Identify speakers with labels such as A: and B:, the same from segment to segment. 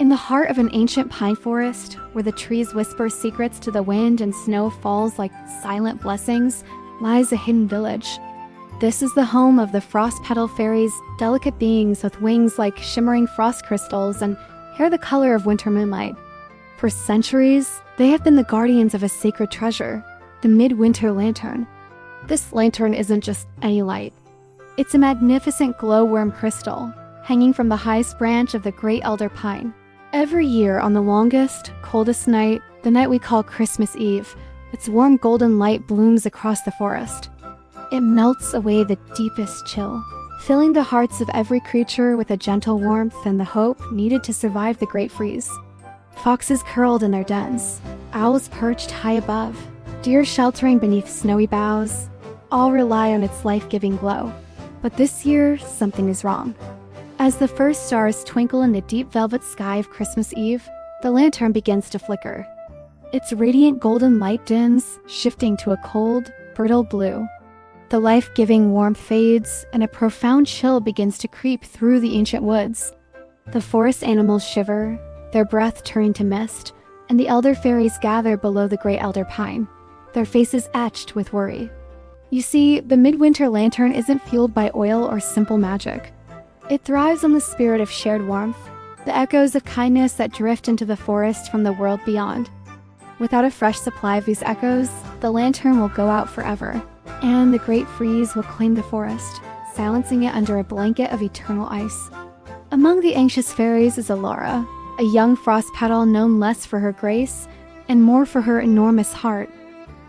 A: In the heart of an ancient pine forest, where the trees whisper secrets to the wind and snow falls like silent blessings, lies a hidden village. This is the home of the frost petal fairies, delicate beings with wings like shimmering frost crystals and hair the color of winter moonlight. For centuries, they have been the guardians of a sacred treasure, the Midwinter Lantern. This lantern isn't just any light. It's a magnificent glowworm crystal, hanging from the highest branch of the great elder pine. Every year on the longest, coldest night, the night we call Christmas Eve, its warm golden light blooms across the forest. It melts away the deepest chill, filling the hearts of every creature with a gentle warmth and the hope needed to survive the great freeze. Foxes curled in their dens, owls perched high above, deer sheltering beneath snowy boughs, all rely on its life-giving glow. But this year, something is wrong. As the first stars twinkle in the deep velvet sky of Christmas Eve, the lantern begins to flicker. Its radiant golden light dims, shifting to a cold, brittle blue. The life-giving warmth fades, and a profound chill begins to creep through the ancient woods. The forest animals shiver, their breath turning to mist, and the elder fairies gather below the great elder pine, their faces etched with worry. You see, the Midwinter Lantern isn't fueled by oil or simple magic. It thrives on the spirit of shared warmth, the echoes of kindness that drift into the forest from the world beyond. Without a fresh supply of these echoes, the lantern will go out forever, and the great freeze will claim the forest, silencing it under a blanket of eternal ice. Among the anxious fairies is Elara, a young frost petal known less for her grace and more for her enormous heart.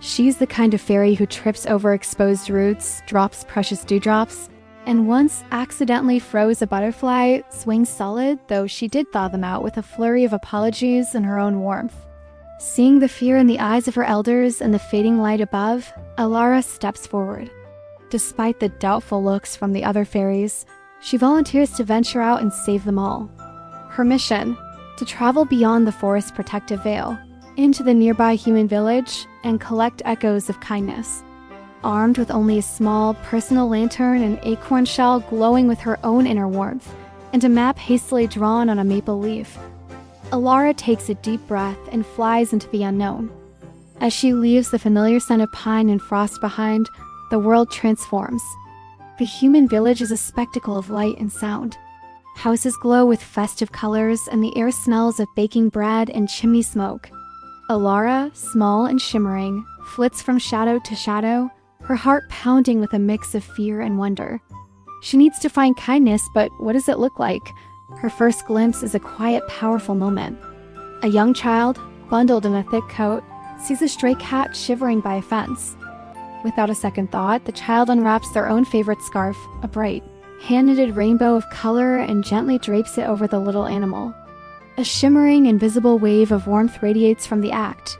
A: She's the kind of fairy who trips over exposed roots, drops precious dewdrops, and once accidentally froze a butterfly, swings solid, though she did thaw them out with a flurry of apologies and her own warmth. Seeing the fear in the eyes of her elders and the fading light above, Elara steps forward. Despite the doubtful looks from the other fairies, she volunteers to venture out and save them all. Her mission: to travel beyond the forest's protective veil, into the nearby human village, and collect echoes of kindness. Armed with only a small, personal lantern and acorn shell glowing with her own inner warmth, and a map hastily drawn on a maple leaf, Elara takes a deep breath and flies into the unknown. As she leaves the familiar scent of pine and frost behind, the world transforms. The human village is a spectacle of light and sound. Houses glow with festive colors, and the air smells of baking bread and chimney smoke. Elara, small and shimmering, flits from shadow to shadow, her heart pounding with a mix of fear and wonder. She needs to find kindness, but what does it look like? Her first glimpse is a quiet, powerful moment. A young child, bundled in a thick coat, sees a stray cat shivering by a fence. Without a second thought, the child unwraps their own favorite scarf, a bright, hand-knitted rainbow of color, and gently drapes it over the little animal. A shimmering, invisible wave of warmth radiates from the act.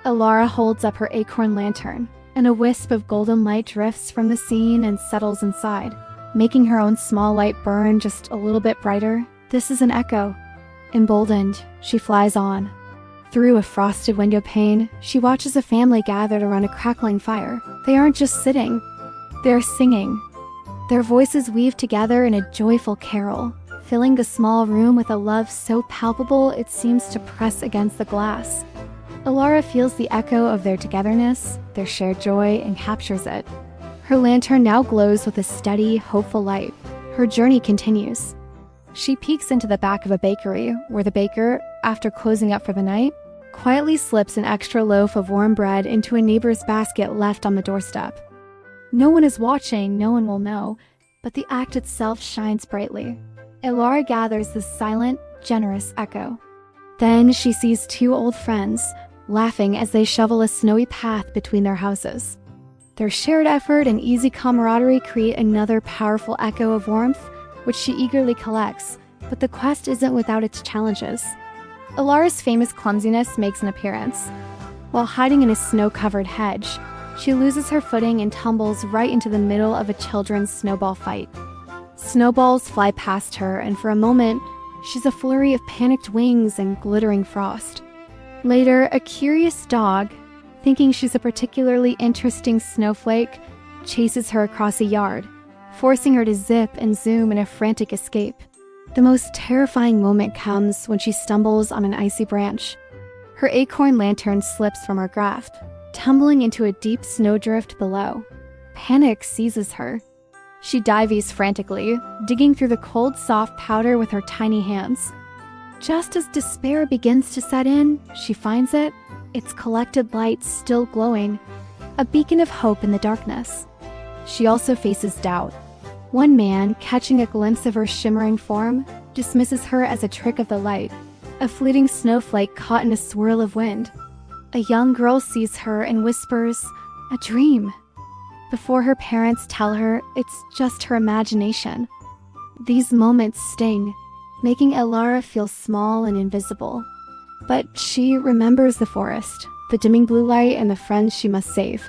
A: Elara holds up her acorn lantern, and a wisp of golden light drifts from the scene and settles inside, making her own small light burn just a little bit brighter. This is an echo. Emboldened, she flies on. Through a frosted window pane, she watches a family gathered around a crackling fire. They aren't just sitting, they're singing. Their voices weave together in a joyful carol, filling the small room with a love so palpable it seems to press against the glass. Elara feels the echo of their togetherness, their shared joy, and captures it. Her lantern now glows with a steady, hopeful light. Her journey continues. She peeks into the back of a bakery, where the baker, after closing up for the night, quietly slips an extra loaf of warm bread into a neighbor's basket left on the doorstep. No one is watching, no one will know, but the act itself shines brightly. Elara gathers this silent, generous echo. Then she sees two old friends, laughing as they shovel a snowy path between their houses. Their shared effort and easy camaraderie create another powerful echo of warmth, which she eagerly collects, but the quest isn't without its challenges. Elara's famous clumsiness makes an appearance. While hiding in a snow-covered hedge, she loses her footing and tumbles right into the middle of a children's snowball fight. Snowballs fly past her, and for a moment, she's a flurry of panicked wings and glittering frost. Later, a curious dog, thinking she's a particularly interesting snowflake, chases her across a yard, forcing her to zip and zoom in a frantic escape. The most terrifying moment comes when she stumbles on an icy branch. Her acorn lantern slips from her grasp, tumbling into a deep snowdrift below. Panic seizes her. She dives frantically, digging through the cold, soft powder with her tiny hands. Just as despair begins to set in, she finds it, its collected light still glowing, a beacon of hope in the darkness. She also faces doubt. One man, catching a glimpse of her shimmering form, dismisses her as a trick of the light, a fleeting snowflake caught in a swirl of wind. A young girl sees her and whispers, "A dream," before her parents tell her it's just her imagination. These moments sting, making Elara feel small and invisible. But she remembers the forest, the dimming blue light, and the friends she must save.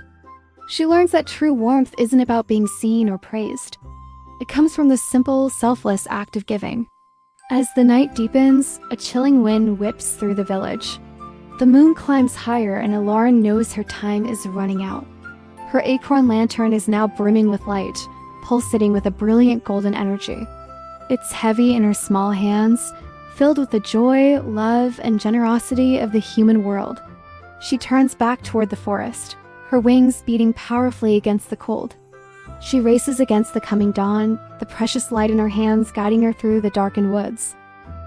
A: She learns that true warmth isn't about being seen or praised. It comes from the simple, selfless act of giving. As the night deepens, a chilling wind whips through the village. The moon climbs higher, and Elara knows her time is running out. Her acorn lantern is now brimming with light, pulsating with a brilliant golden energy. It's heavy in her small hands, filled with the joy, love, and generosity of the human world. She turns back toward the forest, her wings beating powerfully against the cold. She races against the coming dawn, the precious light in her hands guiding her through the darkened woods.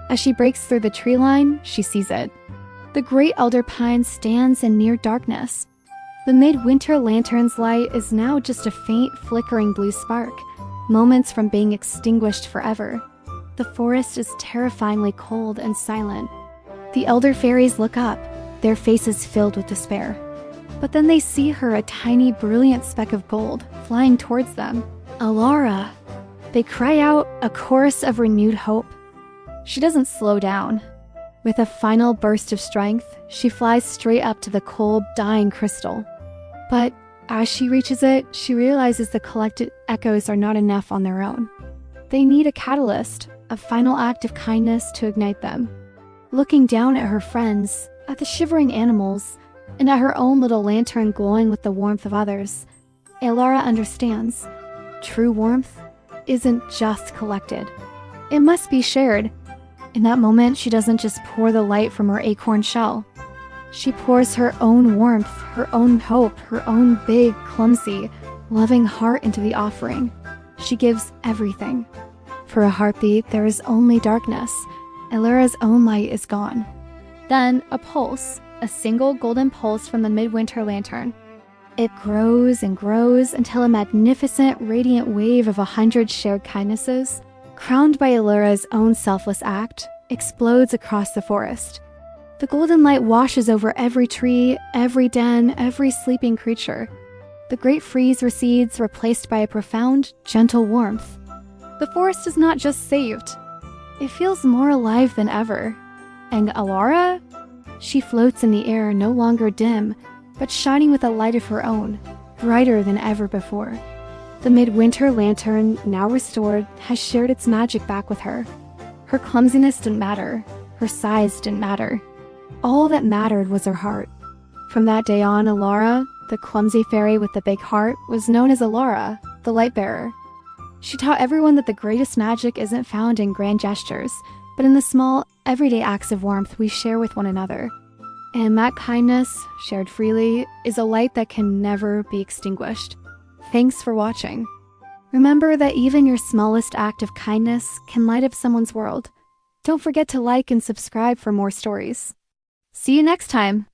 A: As she breaks through the tree line, she sees it. The great elder pine stands in near darkness. The Midwinter Lantern's light is now just a faint, flickering blue spark, moments from being extinguished forever. The forest is terrifyingly cold and silent. The elder fairies look up, their faces filled with despair. But then they see her, a tiny, brilliant speck of gold, flying towards them. "Elara!" They cry out, a chorus of renewed hope. She doesn't slow down. With a final burst of strength, she flies straight up to the cold, dying crystal. But as she reaches it, she realizes the collected echoes are not enough on their own. They need a catalyst, a final act of kindness to ignite them. Looking down at her friends, at the shivering animals, and at her own little lantern glowing with the warmth of others, Elara understands. True warmth isn't just collected. It must be shared. In that moment, she doesn't just pour the light from her acorn shell. She pours her own warmth, her own hope, her own big, clumsy, loving heart into the offering. She gives everything. For a heartbeat, there is only darkness. Elara's own light is gone. Then, a pulse, a single golden pulse from the Midwinter Lantern. It grows and grows until a magnificent, radiant wave of 100 shared kindnesses, crowned by Elara's own selfless act, explodes across the forest. The golden light washes over every tree, every den, every sleeping creature. The great freeze recedes, replaced by a profound, gentle warmth. The forest is not just saved. It feels more alive than ever. And Elara? She floats in the air, no longer dim, but shining with a light of her own, brighter than ever before. The Midwinter Lantern, now restored, has shared its magic back with her. Her clumsiness didn't matter. Her size didn't matter. All that mattered was her heart. From that day on, Elara, the clumsy fairy with the big heart, was known as Elara, the light bearer. She taught everyone that the greatest magic isn't found in grand gestures, but in the small, everyday acts of warmth we share with one another. And that kindness, shared freely, is a light that can never be extinguished. Thanks for watching. Remember that even your smallest act of kindness can light up someone's world. Don't forget to like and subscribe for more stories. See you next time!